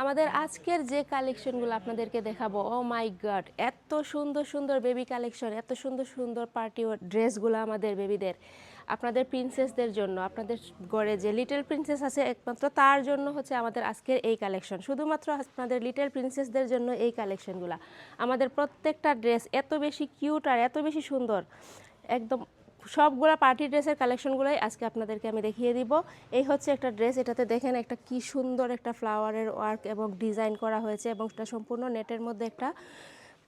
আমাদের আজকের যে কালেকশনগুলো আপনাদেরকে দেখাবো, ও মাই গড, এত সুন্দর সুন্দর বেবি কালেকশন, এত সুন্দর সুন্দর পার্টি ড্রেসগুলো আমাদের বেবিদের, আপনাদের প্রিন্সেসদের জন্য, আপনাদের ঘরে যে লিটল প্রিন্সেস আছে একমাত্র তার জন্য হচ্ছে আমাদের আজকের এই কালেকশন। শুধুমাত্র আপনাদের লিটল প্রিন্সেসদের জন্য এই কালেকশনগুলো। আমাদের প্রত্যেকটা ড্রেস এত বেশি কিউট আর এত বেশি সুন্দর, একদম সবগুলা পার্টি ড্রেসের কালেকশনগুলোই আজকে আপনাদেরকে আমি দেখিয়ে দিব। এই হচ্ছে একটা ড্রেস, এটাতে দেখেন একটা কি সুন্দর একটা ফ্লাওয়ারের ওয়ার্ক এবং ডিজাইন করা হয়েছে এবং এটা সম্পূর্ণ নেটের মধ্যে একটা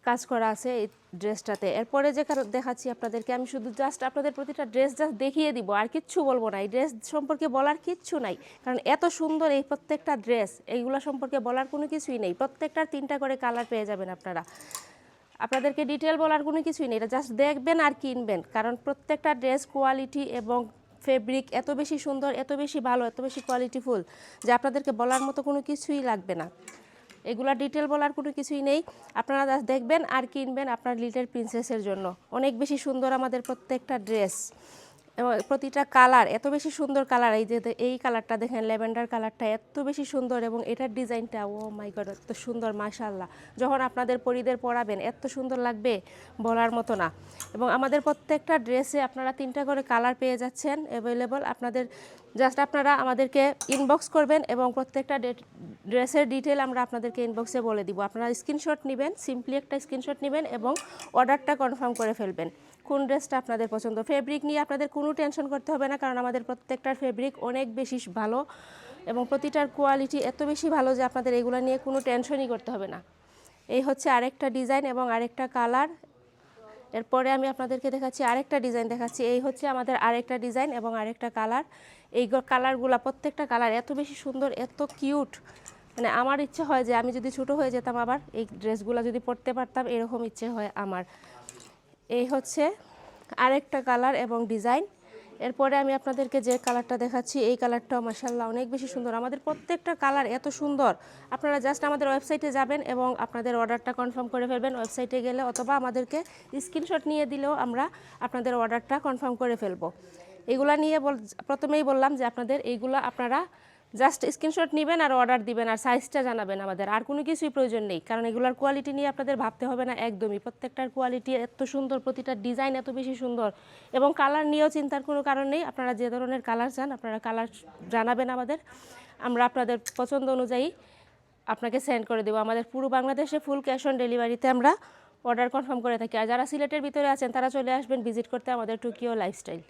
কাজ করা আছে এই ড্রেসটাতে। এরপরে যে দেখাচ্ছি আপনাদেরকে, আমি শুধু জাস্ট আপনাদের প্রতিটা ড্রেস জাস্ট দেখিয়ে দিব, আর কিচ্ছু বলবো না। এই ড্রেস সম্পর্কে বলার কিচ্ছু নাই, কারণ এত সুন্দর এই প্রত্যেকটা ড্রেস, এইগুলো সম্পর্কে বলার কোনো কিছুই নেই। প্রত্যেকটার 3টা করে কালার পেয়ে যাবেন আপনারা। আপনাদেরকে ডিটেল বলার কোনো কিছুই নেই, এটা জাস্ট দেখবেন আর কিনবেন, কারণ প্রত্যেকটা ড্রেস কোয়ালিটি এবং ফেব্রিক এত বেশি সুন্দর, এত বেশি ভালো, এত বেশি কোয়ালিটিফুল যে আপনাদেরকে বলার মতো কোনো কিছুই লাগবে না। এগুলা ডিটেল বলার কোনো কিছুই নেই, আপনারা জাস্ট দেখবেন আর কিনবেন আপনার লিটল প্রিন্সেসের জন্য। অনেক বেশি সুন্দর আমাদের প্রত্যেকটা ড্রেস এবং প্রতিটা কালার এত বেশি সুন্দর কালার। এই যে এই কালারটা দেখেন, ল্যাভেন্ডার কালারটা এত বেশি সুন্দর এবং এটার ডিজাইনটা ও মাই গড এত সুন্দর, মাশাআল্লাহ। যখন আপনাদের পরিদের পরাবেন এত সুন্দর লাগবে, বলার মতো না। এবং আমাদের প্রত্যেকটা ড্রেসে আপনারা 3টা করে কালার পেয়ে যাচ্ছেন অ্যাভেলেবল। আপনাদের জাস্ট আপনারা আমাদেরকে ইনবক্স করবেন এবং প্রত্যেকটা ড্রেসের ডিটেল আমরা আপনাদেরকে ইনবক্সে বলে দিব। আপনারা স্ক্রিনশট নেবেন, সিম্পলি একটা স্ক্রিনশট নেবেন এবং অর্ডারটা কনফার্ম করে ফেলবেন কোন ড্রেসটা আপনাদের পছন্দ। ফেব্রিক নিয়ে আপনাদের কোনো টেনশন করতে হবে না, কারণ আমাদের প্রত্যেকটার ফেব্রিক অনেক বেশি ভালো এবং প্রতিটার কোয়ালিটি এত বেশি ভালো যে আপনাদের এগুলো নিয়ে কোনো টেনশনই করতে হবে না। এই হচ্ছে আরেকটা ডিজাইন এবং আরেকটা কালার। এরপরে আমি আপনাদেরকে দেখাচ্ছি আরেকটা ডিজাইন দেখাচ্ছি। এই হচ্ছে আমাদের আরেকটা ডিজাইন এবং আরেকটা কালার। এই কালারগুলো প্রত্যেকটা কালার এত বেশি সুন্দর, এত কিউট, মানে আমার ইচ্ছে হয় যে আমি যদি ছোটো হয়ে যেতাম আবার এই ড্রেসগুলো যদি পরতে পারতাম, এরকম ইচ্ছে হয় আমার। এই হচ্ছে আরেকটা কালার এবং ডিজাইন। এরপরে আমি আপনাদেরকে যে কালারটা দেখাচ্ছি, এই কালারটাও মাশাআল্লাহ অনেক বেশি সুন্দর। আমাদের প্রত্যেকটা কালার এত সুন্দর, আপনারা জাস্ট আমাদের ওয়েবসাইটে যাবেন এবং আপনাদের অর্ডারটা কনফার্ম করে ফেলবেন ওয়েবসাইটে গেলে, অথবা আমাদেরকে স্ক্রিনশট নিয়ে দিলেও আমরা আপনাদের অর্ডারটা কনফার্ম করে ফেলবো। এগুলা নিয়ে প্রথমেই বললাম যে আপনাদের এইগুলো আপনারা জাস্ট স্ক্রিনশট নেবেন আর অর্ডার দিবেন আর সাইজটা জানাবেন আমাদের, আর কোনো কিছুই প্রয়োজন নেই, কারণ এগুলোর কোয়ালিটি নিয়ে আপনাদের ভাবতে হবে না একদমই। প্রত্যেকটার কোয়ালিটি এত সুন্দর, প্রতিটা ডিজাইন এত বেশি সুন্দর এবং কালার নিয়েও চিন্তার কোনো কারণ নেই। আপনারা যে ধরনের কালার চান আপনারা কালার জানাবেন আমাদের, আমরা আপনাদের পছন্দ অনুযায়ী আপনাকে সেন্ড করে দেবো। আমাদের পুরো বাংলাদেশে ফুল ক্যাশ অন ডেলিভারিতে আমরা অর্ডার কনফার্ম করে থাকি। আর যারা সিলেটের ভিতরে আছেন তারা চলে আসবেন ভিজিট করতে আমাদের টুকিও লাইফস্টাইল।